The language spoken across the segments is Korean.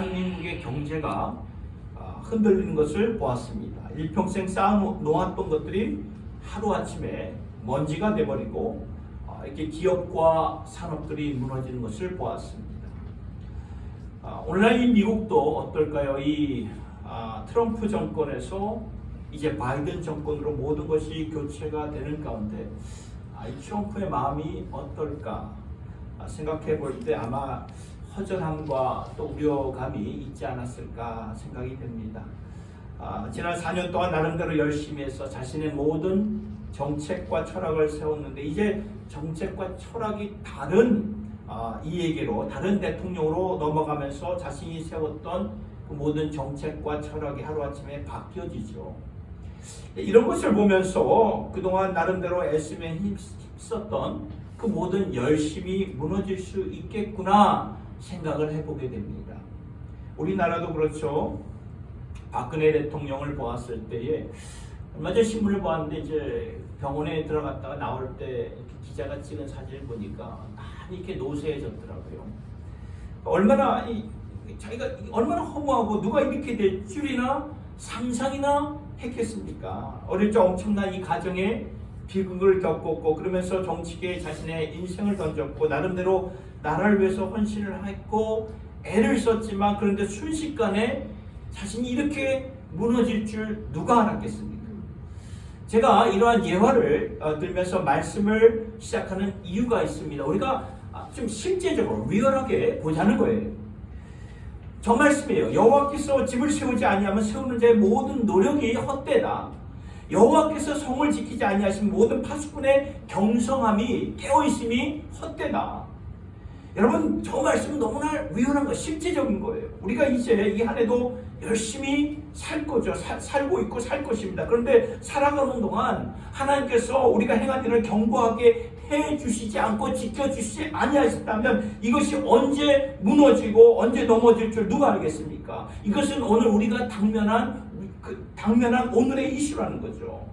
대한민국의 경제가 흔들리는 것을 보았습니다. 일평생 쌓아놓았던 것들이 하루아침에 먼지가 돼버리고 이렇게 기업과 산업들이 무너지는 것을 보았습니다. 오늘날 이 미국도 어떨까요? 이 트럼프 정권에서 이제 바이든 정권으로 모든 것이 교체가 되는 가운데 이 트럼프의 마음이 어떨까 생각해 볼 때 아마 허전함과 또 우려감이 있지 않았을까 생각이 됩니다. 지난 4년 동안 나름대로 열심히 해서 자신의 모든 정책과 철학을 세웠는데 이제 정책과 철학이 다른 이에게로 다른 대통령으로 넘어가면서 자신이 세웠던 그 모든 정책과 철학이 하루아침에 바뀌어지죠. 이런 것을 보면서 그동안 나름대로 애쓰며 힘썼던 그 모든 열심이 무너질 수 있겠구나 생각을 해보게 됩니다. 우리나라도 그렇죠. 박근혜 대통령을 보았을 때에 얼마 전 신문을 보았는데 이제 병원에 들어갔다가 나올 때 이렇게 기자가 찍은 사진을 보니까 많이 이렇게 노쇠해졌더라고요. 얼마나 자기가 얼마나 허무하고 누가 이렇게 될 줄이나 상상이나 했겠습니까? 어릴 적 엄청난 이 가정에 비극을 겪었고 그러면서 정치계에 자신의 인생을 던졌고 나름대로 나라를 위해서 헌신을 했고 애를 썼지만 그런데 순식간에 자신이 이렇게 무너질 줄 누가 알았겠습니까? 제가 이러한 예화를 들면서 말씀을 시작하는 이유가 있습니다. 우리가 좀 실제적으로 리얼하게 보자는 거예요. 저 말씀이에요. 여호와께서 집을 세우지 아니하면 세우는 자의 모든 노력이 헛되다. 여호와께서 성을 지키지 아니하시면 모든 파수꾼의 경성함이 깨어있음이 헛되다. 여러분 저 말씀은 너무나 리얼한 거 실제적인 거예요. 우리가 이제 이 한 해도 열심히 살 거죠. 살고 있고 살 것입니다. 그런데 살아가는 동안 하나님께서 우리가 행한 일을 견고하게 해주시지 않고 지켜주시지 아니하셨다면 이것이 언제 무너지고 언제 넘어질 줄 누가 알겠습니까? 이것은 오늘 우리가 당면한 오늘의 이슈라는 거죠.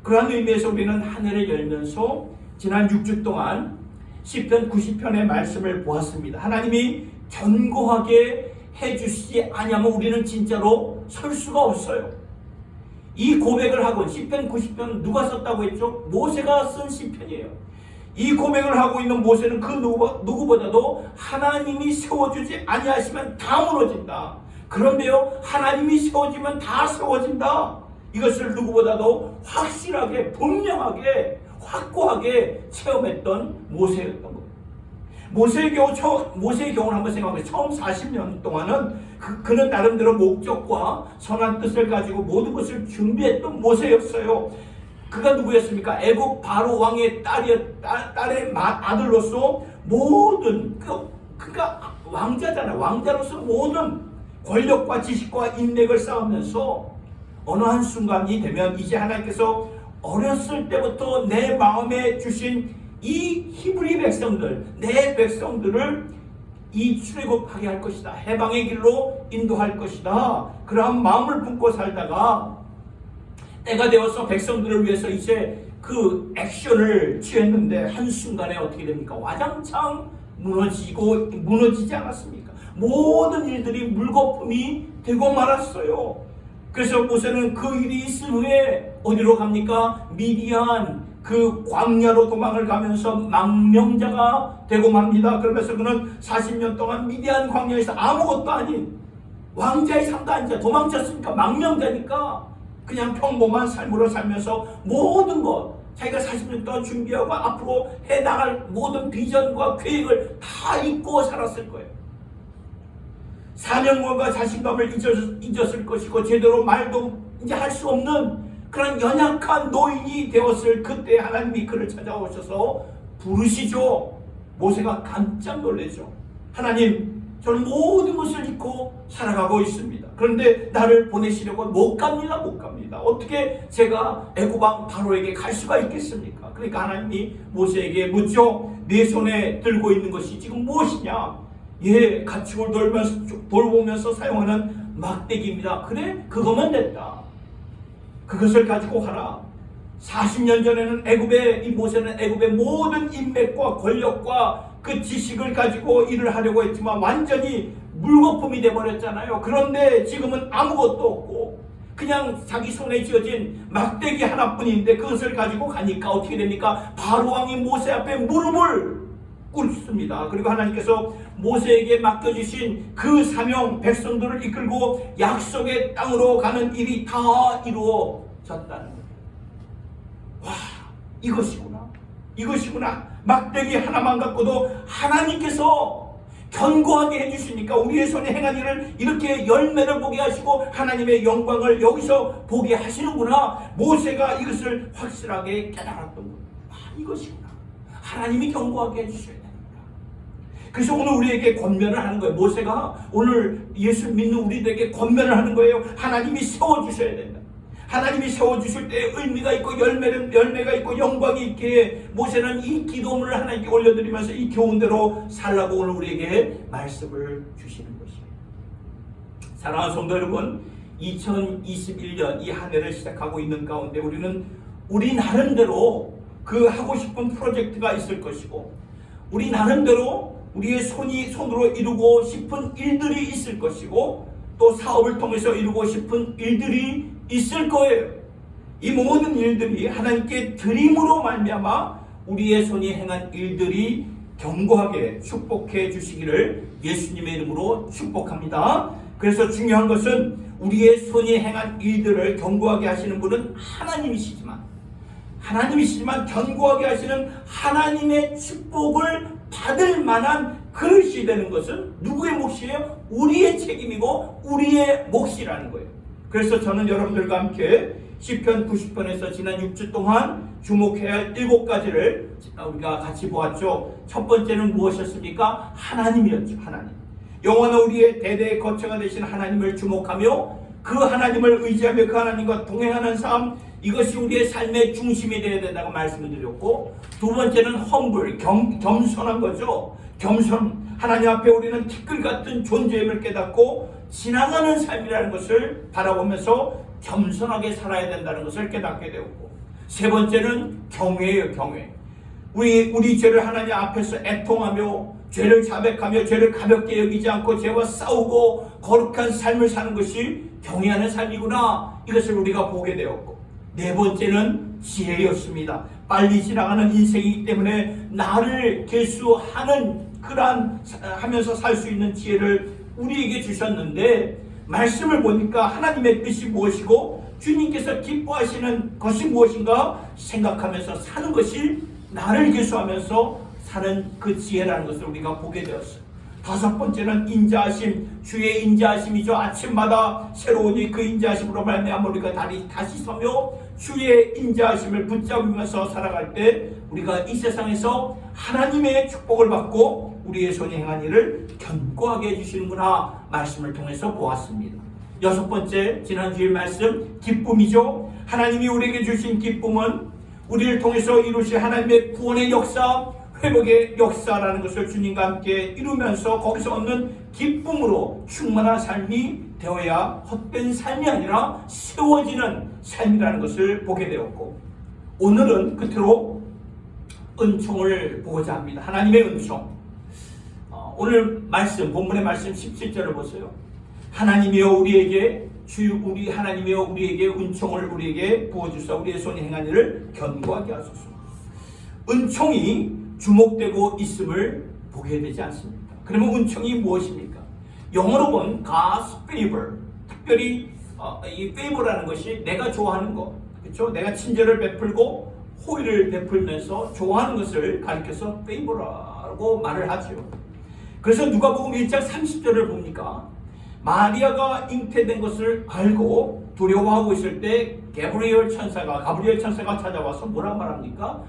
그러한 의미에서 우리는 한 해를 열면서 지난 6주 동안 시편 90편의 말씀을 보았습니다. 하나님이 견고하게 해주시지 아니하면 우리는 진짜로 설 수가 없어요. 이 고백을 하고 시편 90편 누가 썼다고 했죠? 모세가 쓴 시편이에요. 이 고백을 하고 있는 모세는 그 누구보다도 하나님이 세워주지 아니하시면 다 무너진다. 그런데요 하나님이 세워지면 다 세워진다. 이것을 누구보다도 확실하게 분명하게 확고하게 체험했던 모세였던 거예요. 모세의 경우를 한번 생각해보세요. 처음 40년 동안은 그는 나름대로 목적과 선한 뜻을 가지고 모든 것을 준비했던 모세였어요. 그가 누구였습니까? 애국 바로 왕의 딸의 아들로서 모든 그가 왕자잖아요. 왕자로서 모든 권력과 지식과 인맥을 쌓으면서 어느 한순간이 되면 이제 하나님께서 어렸을 때부터 내 마음에 주신 이 히브리 백성들, 내 백성들을 이 출애굽하게 할 것이다. 해방의 길로 인도할 것이다. 그러한 마음을 품고 살다가 때가 되어서 백성들을 위해서 이제 그 액션을 취했는데 한순간에 어떻게 됩니까? 와장창 무너지지 않았습니까? 모든 일들이 물거품이 되고 말았어요. 그래서 모세는 그 일이 있은 후에 어디로 갑니까? 미디안 그 광야로 도망을 가면서 망명자가 되고 맙니다. 그러면서 그는 40년 동안 미디안 광야에서 아무것도 아닌 왕자의 삶도 아니자 도망쳤으니까 망명자니까 그냥 평범한 삶으로 살면서 모든 것 자기가 40년 동안 준비하고 앞으로 해나갈 모든 비전과 계획을 다 잊고 살았을 거예요. 사명감과 자신감을 잊었을 것이고 제대로 말도 이제 할 수 없는 그런 연약한 노인이 되었을 그때 하나님이 그를 찾아오셔서 부르시죠. 모세가 깜짝 놀라죠. 하나님, 저는 모든 것을 잊고 살아가고 있습니다. 그런데 나를 보내시려고 못 갑니다. 어떻게 제가 애굽왕 바로에게 갈 수가 있겠습니까? 그러니까 하나님이 모세에게 묻죠. 네 손에 들고 있는 것이 지금 무엇이냐? 예, 가축을 돌보면서 사용하는 막대기입니다. 그래? 그거면 됐다. 그것을 가지고 하라. 40년 전에는 이 모세는 애굽의 모든 인맥과 권력과 그 지식을 가지고 일을 하려고 했지만 완전히 물거품이 돼버렸잖아요. 그런데 지금은 아무것도 없고 그냥 자기 손에 쥐어진 막대기 하나뿐인데 그것을 가지고 가니까 어떻게 됩니까? 바로 왕이 모세 앞에 무릎을 꿇습니다. 그리고 하나님께서 모세에게 맡겨주신 그 사명, 백성들을 이끌고 약속의 땅으로 가는 일이 다 이루어졌다는 거예요. 와, 이것이구나. 막대기 하나만 갖고도 하나님께서 견고하게 해주시니까 우리의 손에 행한 일을 이렇게 열매를 보게 하시고 하나님의 영광을 여기서 보게 하시는구나. 모세가 이것을 확실하게 깨달았던 거예요. 이것이구나. 하나님이 견고하게 해주셔야 됩니다. 그래서 오늘 우리에게 권면을 하는 거예요. 모세가 오늘 예수 믿는 우리들에게 권면을 하는 거예요. 하나님이 세워주셔야 된다. 하나님이 세워주실 때 의미가 있고 열매가 있고 영광이 있기에 모세는 이 기도문을 하나님께 올려드리면서 이 교훈대로 살라고 오늘 우리에게 말씀을 주시는 것이에요. 사랑하는 성도 여러분, 2021년 이 한 해를 시작하고 있는 가운데 우리 나름대로 그 하고 싶은 프로젝트가 있을 것이고 우리 나름대로 우리의 손으로 이루고 싶은 일들이 있을 것이고 또 사업을 통해서 이루고 싶은 일들이 있을 거예요. 이 모든 일들이 하나님께 드림으로 말미암아 우리의 손이 행한 일들이 견고하게 축복해 주시기를 예수님의 이름으로 축복합니다. 그래서 중요한 것은 우리의 손이 행한 일들을 견고하게 하시는 분은 하나님이시지만 견고하게 하시는 하나님의 축복을 받을 만한 그릇이 되는 것은 누구의 몫이에요? 우리의 책임이고 우리의 몫이라는 거예요. 그래서 저는 여러분들과 함께 시편 90편에서 지난 6주 동안 주목해야 할 7가지를 우리가 같이 보았죠. 첫 번째는 무엇이었습니까? 하나님이었죠. 하나님. 영원한 우리의 대대의 거처가 되신 하나님을 주목하며 그 하나님을 의지하며 그 하나님과 동행하는 삶, 이것이 우리의 삶의 중심이 되어야 된다고 말씀을 드렸고, 두 번째는 humble, 겸손한 거죠. 겸손. 하나님 앞에 우리는 티끌 같은 존재임을 깨닫고 지나가는 삶이라는 것을 바라보면서 겸손하게 살아야 된다는 것을 깨닫게 되었고, 세 번째는 경외예요. 경외. 우리 죄를 하나님 앞에서 애통하며 죄를 자백하며 죄를 가볍게 여기지 않고 죄와 싸우고 거룩한 삶을 사는 것이 경외하는 삶이구나, 이것을 우리가 보게 되었고, 네 번째는 지혜였습니다. 빨리 지나가는 인생이기 때문에 나를 계수하는 하면서 살 수 있는 지혜를 우리에게 주셨는데, 말씀을 보니까 하나님의 뜻이 무엇이고 주님께서 기뻐하시는 것이 무엇인가 생각하면서 사는 것이 나를 계수하면서 사는 그 지혜라는 것을 우리가 보게 되었어요. 다섯 번째는 인자하심, 주의 인자하심이죠. 아침마다 새로우니 그 인자하심으로 말미암아 우리가 다시 서며 주의 인자하심을 붙잡으면서 살아갈 때 우리가 이 세상에서 하나님의 축복을 받고 우리의 손이 행한 일을 견고하게 해주시는구나, 말씀을 통해서 보았습니다. 여섯 번째, 지난주의 말씀, 기쁨이죠. 하나님이 우리에게 주신 기쁨은 우리를 통해서 이루실 하나님의 구원의 역사, 회복의 역사라는 것을 주님과 함께 이루면서 거기서 얻는 기쁨으로 충만한 삶이 되어야 헛된 삶이 아니라 세워지는 삶이라는 것을 보게 되었고, 오늘은 끝으로 은총을 보고자 합니다. 하나님의 은총. 오늘 말씀, 본문의 말씀 17절을 보세요. 하나님이여 우리에게 우리 하나님이여 우리에게 은총을 우리에게 부어주사 우리의 손이 행한 일을 견고하게 하소서. 은총이 주목되고 있음을 보게 되지 않습니까? 그러면 은총이 무엇입니까? 영어로 본 God's favor, 특별히 이 favor라는 것이 내가 좋아하는 것, 그렇죠? 내가 친절을 베풀고 호의를 베풀면서 좋아하는 것을 가리켜서 favor라고 말을 하죠. 그래서 누가복음 1장 30절을 보니까 마리아가 잉태된 것을 알고 두려워하고 있을 때 가브리엘 천사가 찾아와서 뭐라 말합니까?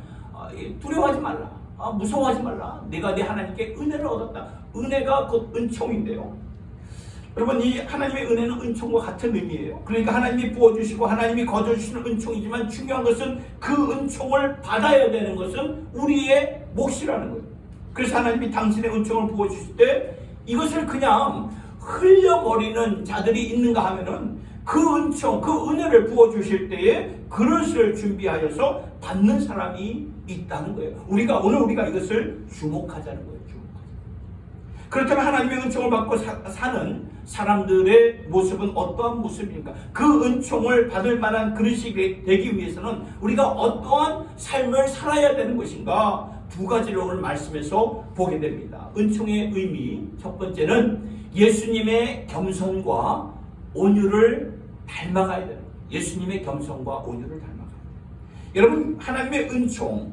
두려워하지 말라, 무서워하지 말라, 내가 내 하나님께 은혜를 얻었다. 은혜가 곧 은총인데요. 여러분, 이 하나님의 은혜는 은총과 같은 의미예요. 그러니까 하나님이 부어주시고 하나님이 거저주시는 은총이지만 중요한 것은 그 은총을 받아야 되는 것은 우리의 몫이라는 거예요. 그래서 하나님이 당신의 은총을 부어주실 때 이것을 그냥 흘려버리는 자들이 있는가 하면은 그 은총, 그 은혜를 부어주실 때에 그릇을 준비하여서 받는 사람이 있다는 거예요. 오늘 우리가 이것을 주목하자는 거예요. 그렇다면 하나님의 은총을 받고 사는 사람들의 모습은 어떠한 모습입니까? 그 은총을 받을 만한 그릇이 되기 위해서는 우리가 어떠한 삶을 살아야 되는 것인가? 두 가지를 오늘 말씀에서 보게 됩니다. 은총의 의미, 첫 번째는 예수님의 겸손과 온유를 닮아가야 되는 거예요. 예수님의 겸손과 온유를 닮아가야 돼요. 여러분, 하나님의 은총을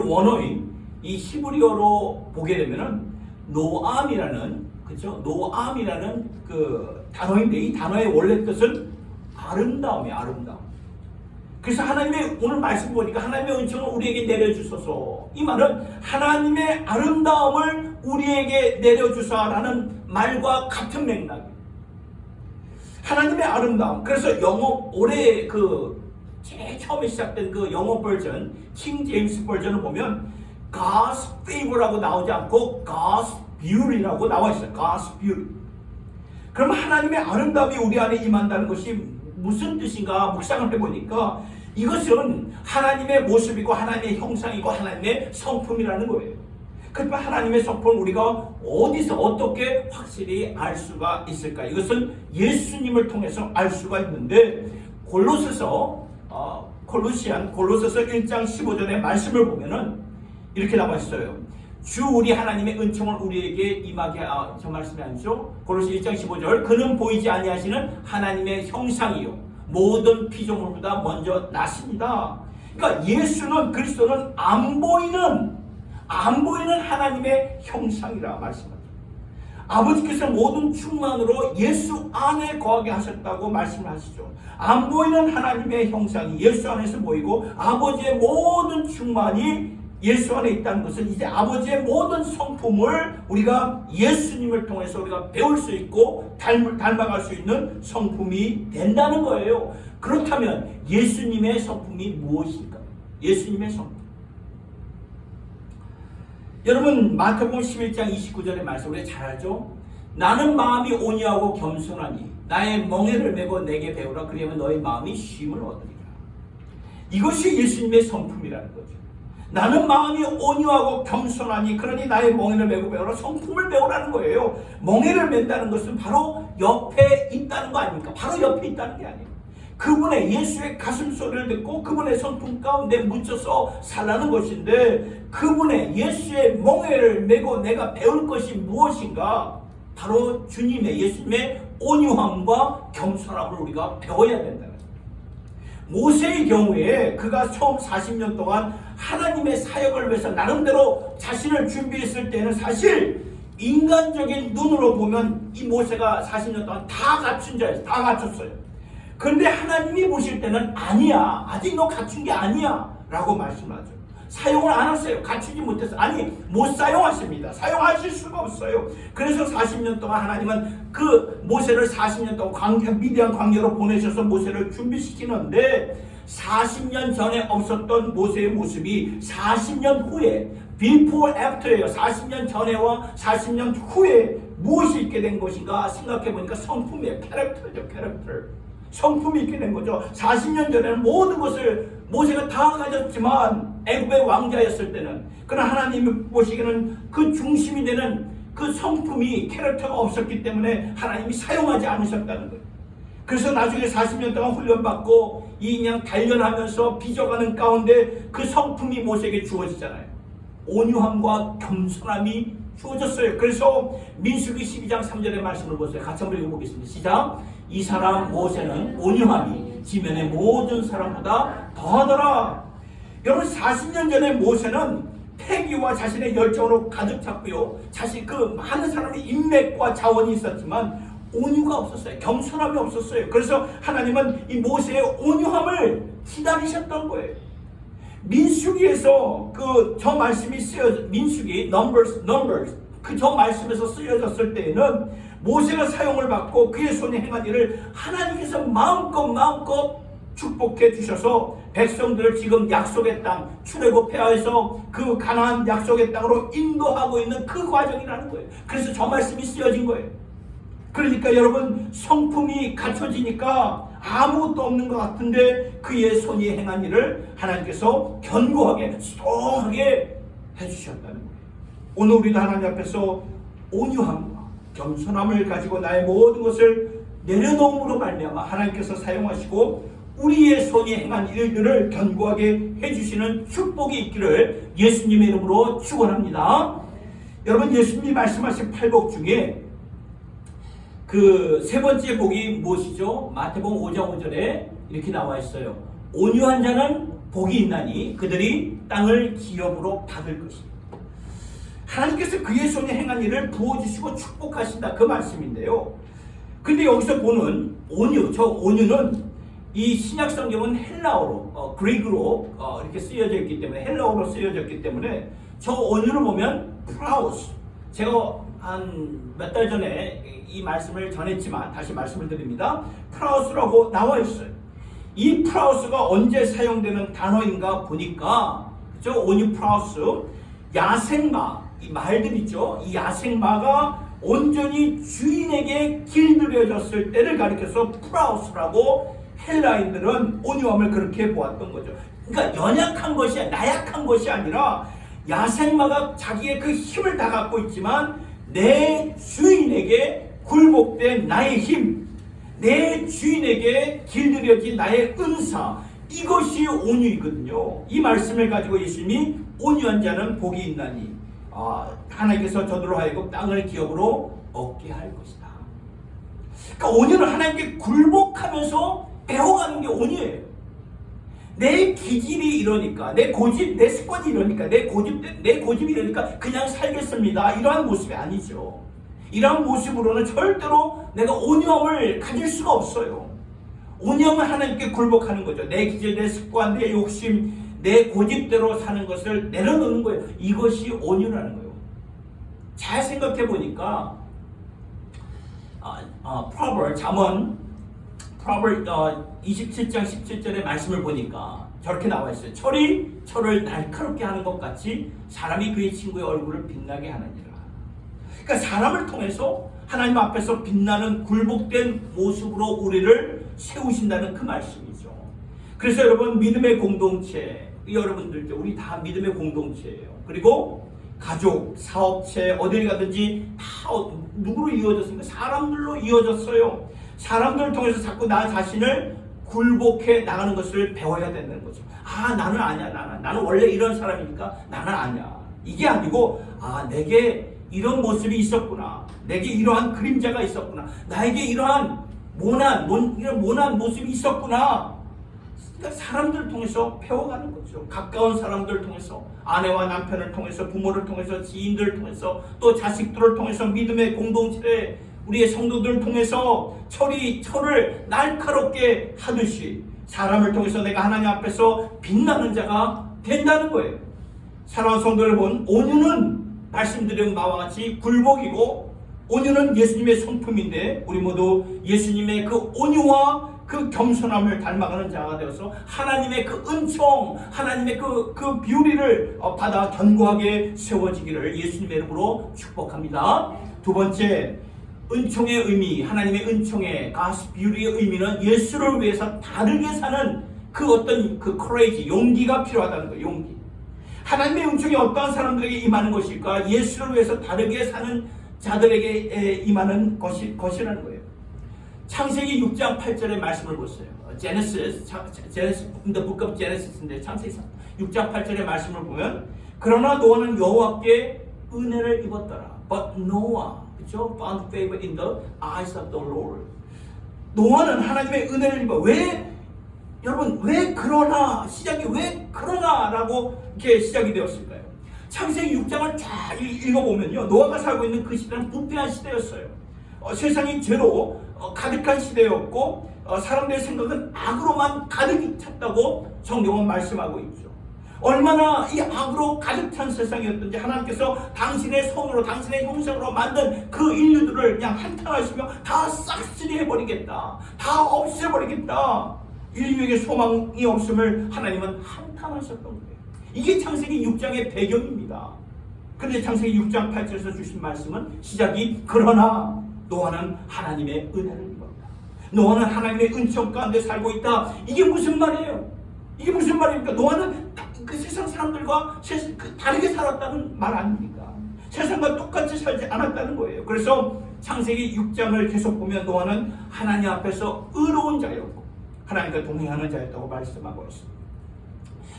원어인 이 히브리어로 보게 되면은 노암이라는, 그렇죠? 노암이라는 그 단어인데, 이 단어의 원래 뜻은 아름다움이에요. 아름다움. 그래서 하나님의 오늘 말씀 보니까 하나님의 은총을 우리에게 내려주소서, 이 말은 하나님의 아름다움을 우리에게 내려주소라는 말과 같은 맥락이에요. 하나님의 아름다움. 그래서 영어 올해 제일 처음에 시작된 그 영어 버전, 킹 제임스 버전을 보면 God's favor라고 나오지 않고 God's beauty라고 나와 있어요. God's beauty. 그럼 하나님의 아름다움이 우리 안에 임한다는 것이 무슨 뜻인가 묵상을 해보니까 이것은 하나님의 모습이고 하나님의 형상이고 하나님의 성품이라는 거예요. 그러니까 하나님의 성품을 우리가 어디서 어떻게 확실히 알 수가 있을까? 이것은 예수님을 통해서 알 수가 있는데, 골로새서 1장 15절의 말씀을 보면은 이렇게 나와 있어요. 주 우리 하나님의 은총을 우리에게 임하게, 저 말씀이 아니죠? 골로새 1장 15절, 그는 보이지 아니하시는 하나님의 형상이요 모든 피조물보다 먼저 나십니다. 그러니까 예수는, 그리스도는 안 보이는 하나님의 형상이라 말씀합니다. 아버지께서 모든 충만으로 예수 안에 거하게 하셨다고 말씀을 하시죠. 안 보이는 하나님의 형상이 예수 안에서 보이고 아버지의 모든 충만이 예수 안에 있다는 것은 이제 아버지의 모든 성품을 우리가 예수님을 통해서 우리가 배울 수 있고 닮아갈 수 있는 성품이 된다는 거예요. 그렇다면 예수님의 성품이 무엇일까요? 예수님의 성품. 여러분, 마태복음 11장 29절의 말씀 우리 잘 알죠? 나는 마음이 온유하고 겸손하니 나의 멍에를 메고 내게 배우라. 그리하면 너의 마음이 쉼을 얻으리라. 이것이 예수님의 성품이라는 거죠. 나는 마음이 온유하고 겸손하니 그러니 나의 멍에를 메고 배우라. 성품을 배우라는 거예요. 멍에를 맨다는 것은 바로 옆에 있다는 거 아닙니까? 바로 옆에 있다는 게 아니에요. 그분의 예수의 가슴 소리를 듣고 그분의 성품 가운데 묻혀서 살라는 것인데, 그분의 예수의 멍에를 메고 내가 배울 것이 무엇인가? 바로 주님의, 예수님의 온유함과 겸손함을 우리가 배워야 된다. 모세의 경우에 그가 처음 40년 동안 하나님의 사역을 위해서 나름대로 자신을 준비했을 때는 사실 인간적인 눈으로 보면 이 모세가 40년 동안 다 갖춘 자였어요. 다 갖췄어요. 그런데 하나님이 보실 때는 아니야, 아직 너 갖춘 게 아니야 라고 말씀하죠. 사용을 안 했어요. 갖추지 못해서. 아니, 못 사용하십니다. 사용하실 수가 없어요. 그래서 40년 동안 하나님은 그 모세를 40년 동안 미디안 광야로 보내셔서 모세를 준비시키는데, 40년 전에 없었던 모세의 모습이 40년 후에, before after예요. 40년 전에와 40년 후에 무엇이 있게 된 것인가 생각해보니까 성품이에요. 캐릭터죠. 캐릭터. 성품이 있게 된 거죠. 40년 전에는 모든 것을 모세가 다 가졌지만, 애굽의 왕자였을 때는, 그러나 하나님이 보시기에는 그 중심이 되는 그 성품이, 캐릭터가 없었기 때문에 하나님이 사용하지 않으셨다는 거예요. 그래서 나중에 40년 동안 훈련받고 그냥 단련하면서 빚어가는 가운데 그 성품이 모세에게 주어지잖아요. 온유함과 겸손함이 주어졌어요. 그래서 민수기 12장 3절의 말씀을 보세요. 같이 한번 읽어보겠습니다. 시작. 이 사람 모세는 온유함이 지면의 모든 사람보다 더하더라. 여러분, 40년 전에 모세는 패기와 자신의 열정으로 가득 찼고요, 자신 그 많은 사람의 인맥과 자원이 있었지만 온유가 없었어요. 겸손함이 없었어요. 그래서 하나님은 이 모세의 온유함을 기다리셨던 거예요. 민수기에서 저 말씀이 민수기 Numbers 저 말씀에서 쓰여졌을 때에는 모세가 사용을 받고 그의 손에 행한 일을 하나님께서 마음껏 축복해 주셔서 백성들을 지금 약속의 땅, 출애굽해에서 그 가나안 약속의 땅으로 인도하고 있는 그 과정이라는 거예요. 그래서 저 말씀이 쓰여진 거예요. 그러니까 여러분, 성품이 갖춰지니까 아무것도 없는 것 같은데 그의 손이 행한 일을 하나님께서 견고하게, 스트롱하게 해주셨다는 거예요. 오늘 우리도 하나님 앞에서 온유함과 겸손함을 가지고 나의 모든 것을 내려놓음으로 말미암아 하나님께서 사용하시고 우리의 손이 행한 일들을 견고하게 해주시는 축복이 있기를 예수님의 이름으로 축원합니다. 여러분, 예수님이 말씀하신 8복 중에 그 세 번째 복이 무엇이죠? 마태복음 5장 5절에 이렇게 나와 있어요. 온유한 자는 복이 있나니 그들이 땅을 기업으로 받을 것입니다. 하나님께서 그의 손에 행한 일을 부어주시고 축복하신다, 그 말씀인데요. 근데 여기서 보는 온유, 저 온유는 이 신약 성경은 헬라어로, 그리그로 이렇게 쓰여져 있기 때문에, 헬라어로 쓰여져 있기 때문에 저 온유를 보면 프라우스, 제가 한 몇 달 전에 이 말씀을 전했지만 다시 말씀을 드립니다. 프라우스라고 나와 있어요. 이 프라우스가 언제 사용되는 단어인가 보니까, 그죠? 온유 프라우스, 야생마, 이 말들 있죠? 이 야생마가 온전히 주인에게 길들여졌을 때를 가리켜서 프라우스라고 헬라인들은 온유함을 그렇게 보았던 거죠. 그러니까 연약한 것이, 나약한 것이 아니라 야생마가 자기의 그 힘을 다 갖고 있지만 내 주인에게 굴복된 나의 힘, 내 주인에게 길들여진 나의 은사, 이것이 온유이거든요. 이 말씀을 가지고 예수님이 온유한 자는 복이 있나니 하나님께서 저들로 하여금 땅을 기업으로 얻게 할 것이다. 그러니까 온유는 하나님께 굴복하면서 배워가는 게 온유예요. 내 기질이 이러니까, 내 고집, 내 습관이 이러니까, 내 고집이 이러니까 그냥 살겠습니다, 이러한 모습이 아니죠. 이러한 모습으로는 절대로 내가 온유함을 가질 수가 없어요. 온유함은 하나님께 굴복하는 거죠. 내 기질, 내 습관, 내 욕심, 내 고집대로 사는 것을 내려놓는 거예요. 이것이 온유라는 거예요. 잘 생각해 보니까 잠언 27장 17절의 말씀을 보니까 저렇게 나와 있어요. 철이 철을 날카롭게 하는 것 같이 사람이 그의 친구의 얼굴을 빛나게 하느니라. 그러니까 사람을 통해서 하나님 앞에서 빛나는 굴복된 모습으로 우리를 세우신다는 그 말씀이죠. 그래서 여러분, 믿음의 공동체, 여러분들 우리 다 믿음의 공동체예요. 그리고 가족, 사업체, 어딜 가든지 다 누구로 이루어졌습니까? 사람들로 이루어졌어요. 사람들을 통해서 자꾸 나 자신을 굴복해 나가는 것을 배워야 된다는 거죠. 나는 아니야. 나는 원래 이런 사람이니까 나는 아니야. 이게 아니고, 내게 이런 모습이 있었구나. 내게 이러한 그림자가 있었구나. 나에게 이러한 모난 모습이 있었구나. 그러니까 사람들을 통해서 배워가는 거죠. 가까운 사람들을 통해서, 아내와 남편을 통해서, 부모를 통해서, 지인들을 통해서, 또 자식들을 통해서, 믿음의 공동체에 우리의 성도들을 통해서 철을 날카롭게 하듯이 사람을 통해서 내가 하나님 앞에서 빛나는 자가 된다는 거예요. 사랑하는 성도 여러분, 온유는 말씀드린 바와 같이 굴복이고, 온유는 예수님의 성품인데 우리 모두 예수님의 그 온유와 그 겸손함을 닮아가는 자가 되어서 하나님의 그 은총, 하나님의 그 비우리를 받아 견고하게 세워지기를 예수님의 이름으로 축복합니다. 두 번째, 은총의 의미, 하나님의 은총의 God's beauty의 의미는 예수를 위해서 다르게 사는 그 어떤 그 courage, 용기가 필요하다는 거예요. 용기. 하나님의 은총이 어떠한 사람들에게 임하는 것일까? 예수를 위해서 다르게 사는 자들에게 임하는 것이라는 거예요. 창세기 6장 8절의 말씀을 보세요. Genesis, in the book of Genesis인데 창세기 6장 8절의 말씀을 보면, 그러나 노아는 여호와께 은혜를 입었더라. But Noah, 그렇죠? Found favor in the eyes of the Lord. 노아는 하나님의 은혜를 입어. 여러분, 왜 그러나, 시작이 왜 그러나라고 이렇게 시작이 되었을까요? 창세기 6장을 쫙 읽어보면요, 노아가 살고 있는 그 시대는 부패한 시대였어요. 세상이 죄로 가득한 시대였고, 사람들의 생각은 악으로만 가득 찼다고 성경은 말씀하고 있죠. 얼마나 이 악으로 가득 찬 세상이었던지 하나님께서 당신의 손으로, 당신의 형상으로 만든 그 인류들을 그냥 한탄하시며 다 싹쓸이 해버리겠다, 다 없애버리겠다, 인류에게 소망이 없음을 하나님은 한탄하셨던 거예요. 이게 창세기 6장의 배경입니다. 그런데 창세기 6장 8절에서 주신 말씀은 시작이, 그러나 노아는 하나님의 은혜를 입었다. 노아는 하나님의 은총 가운데 살고 있다. 이게 무슨 말이에요? 이게 무슨 말입니까? 노아는 그 세상 사람들과 다르게 살았다는 말 아닙니까? 세상과 똑같이 살지 않았다는 거예요. 그래서 창세기 6장을 계속 보면 노아는 하나님 앞에서 의로운 자였고 하나님과 동행하는 자였다고 말씀하고 있습니다.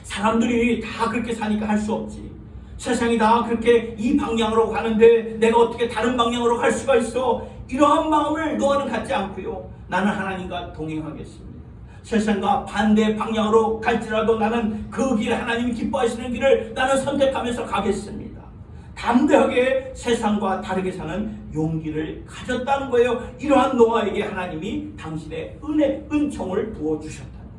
사람들이 다 그렇게 사니까 할 수 없지. 세상이 다 그렇게 이 방향으로 가는데 내가 어떻게 다른 방향으로 갈 수가 있어? 이러한 마음을 노아는 갖지 않고요. 나는 하나님과 동행하겠습니다. 세상과 반대 방향으로 갈지라도 나는 그 길, 하나님이 기뻐하시는 길을 나는 선택하면서 가겠습니다. 담대하게 세상과 다르게 사는 용기를 가졌다는 거예요. 이러한 노아에게 하나님이 당신의 은총을 부어주셨다는 거죠.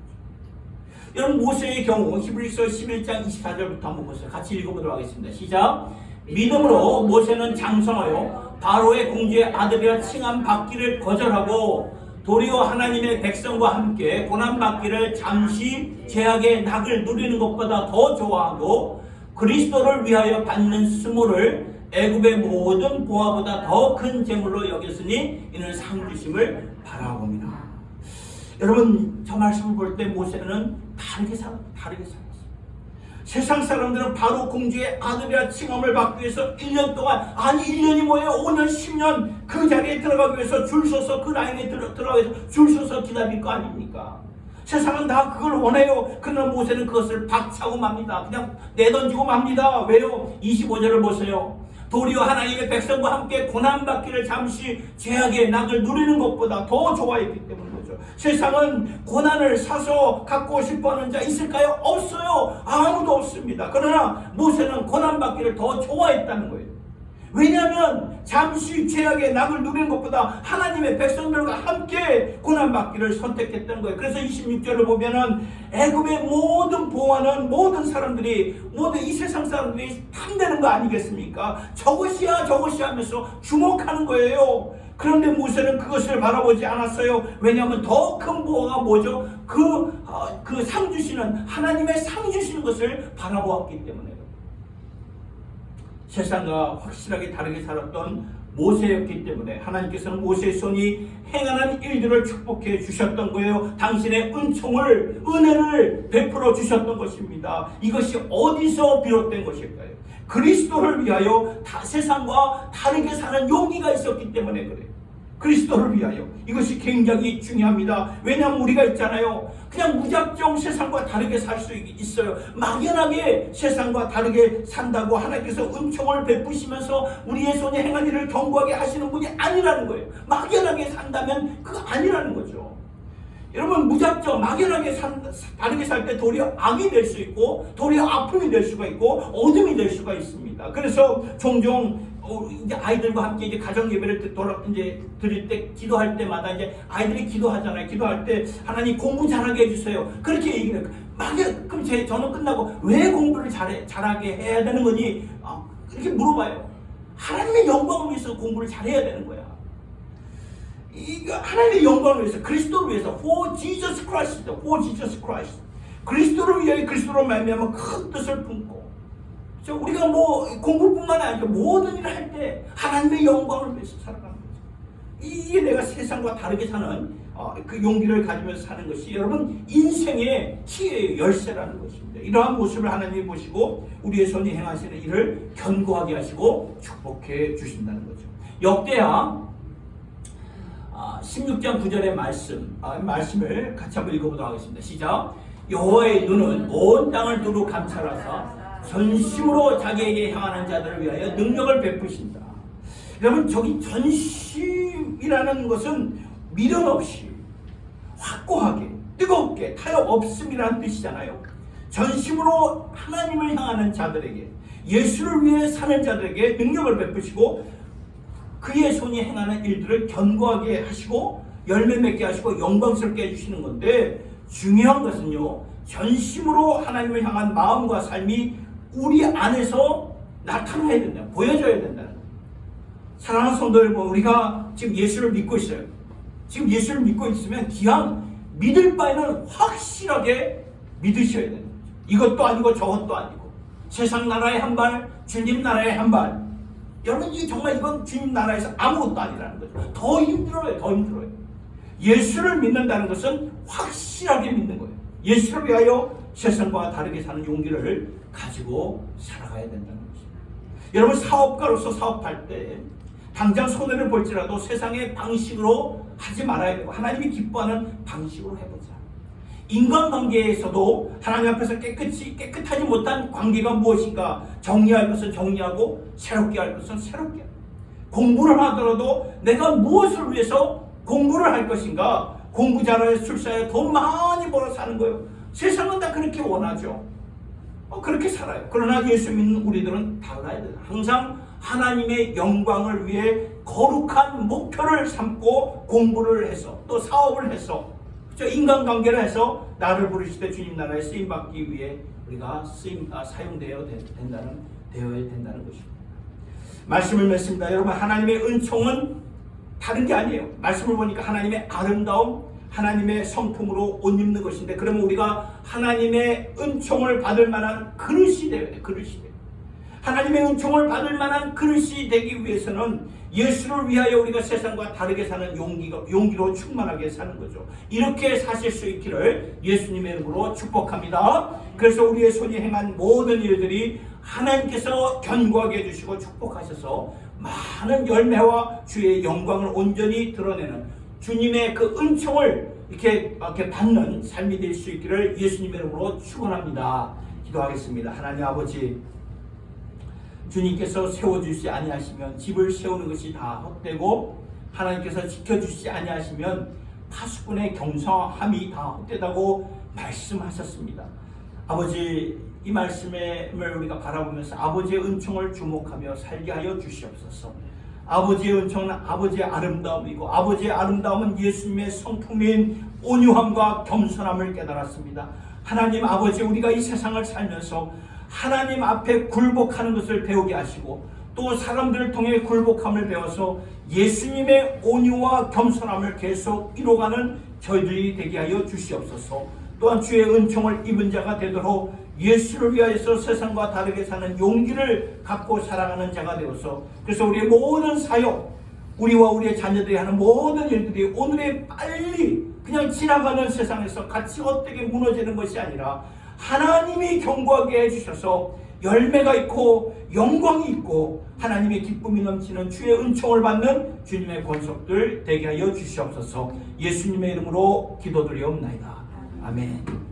여러분, 모세의 경우 히브리서 11장 24절부터 한번 보세요. 같이 읽어보도록 하겠습니다. 시작. 믿음으로 모세는 장성하여 바로의 공주의 아들이라 칭함 받기를 거절하고 도리어 하나님의 백성과 함께 고난받기를 잠시 죄악의 낙을 누리는 것보다 더 좋아하고 그리스도를 위하여 받는 수모를 애굽의 모든 보화보다 더 큰 재물로 여겼으니 이는 상 주심을 바라봅니다. 여러분, 저 말씀을 볼 때 모세는 다르게 살았어요. 세상 사람들은 바로 공주의 아들이라 칭함을 받기 위해서 1년 동안, 아니 1년이 뭐예요? 5년 10년 그 자리에 들어가기 위해서 줄 서서 그 라인에 들어가기 위해서 줄 서서 기다릴 거 아닙니까? 세상은 다 그걸 원해요. 그러나 모세는 그것을 박차고 맙니다. 그냥 내던지고 맙니다. 왜요? 25절을 보세요. 도리어 하나님의 백성과 함께 고난받기를 잠시 죄악의 낙을 누리는 것보다 더 좋아했기 때문인 거죠. 세상은 고난을 사서 갖고 싶어하는 자 있을까요? 없어요. 아무도 없습니다. 그러나 모세는 고난받기를 더 좋아했다는 거예요. 왜냐하면 잠시 죄악의 낙을 누리는 것보다 하나님의 백성들과 함께 고난받기를 선택했다는 거예요. 그래서 26절을 보면은 애굽의 모든 보화는 모든 사람들이, 모든 이 세상 사람들이 탐내는 거 아니겠습니까? 저것이야 하면서 주목하는 거예요. 그런데 모세는 그것을 바라보지 않았어요. 왜냐하면 더 큰 보화가 뭐죠? 그 상 주시는, 하나님의 상 주시는 것을 바라보았기 때문에. 세상과 확실하게 다르게 살았던 모세였기 때문에 하나님께서는 모세의 손이 행하는 일들을 축복해 주셨던 거예요. 당신의 은혜를 베풀어 주셨던 것입니다. 이것이 어디서 비롯된 것일까요? 그리스도를 위하여 세상과 다르게 사는 용기가 있었기 때문에 그래요. 그리스도를 위하여. 이것이 굉장히 중요합니다. 왜냐하면 우리가 있잖아요. 그냥 무작정 세상과 다르게 살 수 있어요. 막연하게 세상과 다르게 산다고 하나님께서 은총을 베푸시면서 우리의 손에 행한 일을 견고하게 하시는 분이 아니라는 거예요. 막연하게 산다면 그거 아니라는 거죠. 여러분, 무작정 막연하게 다르게 살 때 도리어 악이 될 수 있고 도리어 아픔이 될 수가 있고 어둠이 될 수가 있습니다. 그래서 종종 이제 아이들과 함께 이제 가정 예배를 드릴 때 기도할 때마다 이제 아이들이 기도하잖아요. 기도할 때 하나님 공부 잘하게 해주세요. 그렇게 얘기해요. 그럼 저는 끝나고 왜 공부를 잘하게 해야 되는 거니? 이렇게 물어봐요. 하나님의 영광을 위해서 공부를 잘해야 되는 거야. 이거 하나님의 영광을 위해서, 그리스도를 위해서, for Jesus Christ, for Jesus Christ. 그리스도를 위하여 그리스도로 말미암아 큰 뜻을 품고. 우리가 뭐 공부뿐만 아니라 모든 일을 할 때 하나님의 영광을 위해서 살아가는 거죠. 이게 내가 세상과 다르게 사는 그 용기를 가지면서 사는 것이 여러분 인생의 키의 열쇠라는 것입니다. 이러한 모습을 하나님이 보시고 우리의 손이 행하시는 일을 견고하게 하시고 축복해 주신다는 거죠. 역대하 16장 9절의 말씀을 같이 한번 읽어보도록 하겠습니다. 시작. 여호와의 눈은 온 땅을 두루 감찰하사 전심으로 자기에게 향하는 자들을 위하여 능력을 베푸신다. 여러분, 저기 전심이라는 것은 미련 없이 확고하게 뜨겁게 타협 없음이라는 뜻이잖아요. 전심으로 하나님을 향하는 자들에게, 예수를 위해 사는 자들에게 능력을 베푸시고 그의 손이 행하는 일들을 견고하게 하시고 열매 맺게 하시고 영광스럽게 해주시는 건데, 중요한 것은요, 전심으로 하나님을 향한 마음과 삶이 우리 안에서 나타나야 된다, 보여져야 된다는 거예요. 사랑하는 성도 여러분, 우리가 지금 예수를 믿고 있어요. 지금 예수를 믿고 있으면 기왕 믿을 바에는 확실하게 믿으셔야 되는 거죠. 이것도 아니고 저것도 아니고, 세상 나라의 한 발, 주님 나라의 한 발. 여러분, 이건 주님 나라에서 아무것도 아니라는 거죠. 더 힘들어요. 예수를 믿는다는 것은 확실하게 믿는 거예요. 예수를 위하여 세상과 다르게 사는 용기를 가지고 살아가야 된다는 것입니다. 여러분 사업가로서 사업할 때 당장 손해를 볼지라도 세상의 방식으로 하지 말아야 되고 하나님이 기뻐하는 방식으로 해보자. 인간관계에서도 하나님 앞에서 깨끗하지 못한 관계가 무엇인가 정리할 것은 정리하고 새롭게 할 것은 새롭게 하고, 공부를 하더라도 내가 무엇을 위해서 공부를 할 것인가, 공부 잘해서 출세해 돈 많이 벌어서 사는 거예요. 세상은 다 그렇게 원하죠. 그렇게 살아요. 그러나 예수 믿는 우리들은 달라야 돼요. 항상 하나님의 영광을 위해 거룩한 목표를 삼고 공부를 해서 또 사업을 해서 인간관계를 해서 나를 부르실 때 주님 나라에 쓰임받기 위해 우리가 사용되어야 된다는 것입니다. 말씀을 맺습니다. 여러분 하나님의 은총은 다른 게 아니에요. 말씀을 보니까 하나님의 아름다움, 하나님의 성품으로 옷 입는 것인데, 그러면 우리가 하나님의 은총을 받을 만한 그릇이 되어야 돼. 그릇이 돼. 하나님의 은총을 받을 만한 그릇이 되기 위해서는 예수를 위하여 우리가 세상과 다르게 사는 용기로 충만하게 사는 거죠. 이렇게 사실 수 있기를 예수님의 이름으로 축복합니다. 그래서 우리의 손이 행한 모든 일들이 하나님께서 견고하게 해주시고 축복하셔서 많은 열매와 주의 영광을 온전히 드러내는 주님의 그 은총을 이렇게 받는 삶이 될 수 있기를 예수님의 이름으로 축원합니다. 기도하겠습니다. 하나님 아버지, 주님께서 세워주시지 아니하시면 집을 세우는 것이 다 헛되고, 하나님께서 지켜주시지 아니하시면 파수꾼의 경성함이 다 헛되다고 말씀하셨습니다. 아버지, 이 말씀을 우리가 바라보면서 아버지의 은총을 주목하며 살게 하여 주시옵소서. 아버지의 은총은 아버지의 아름다움이고, 아버지의 아름다움은 예수님의 성품인 온유함과 겸손함을 깨달았습니다. 하나님 아버지, 우리가 이 세상을 살면서 하나님 앞에 굴복하는 것을 배우게 하시고, 또 사람들을 통해 굴복함을 배워서 예수님의 온유와 겸손함을 계속 이뤄가는 저희들이 되게 하여 주시옵소서. 또한 주의 은총을 입은 자가 되도록 예수를 위하여서 세상과 다르게 사는 용기를 갖고 살아가는 자가 되어서, 그래서 우리의 모든 사역, 우리와 우리의 자녀들이 하는 모든 일들이 오늘의 빨리 그냥 지나가는 세상에서 같이 헛되게 무너지는 것이 아니라 하나님이 견고하게 해주셔서 열매가 있고 영광이 있고 하나님의 기쁨이 넘치는 주의 은총을 받는 주님의 권속들 되게 하여 주시옵소서. 예수님의 이름으로 기도드리옵나이다. 아멘.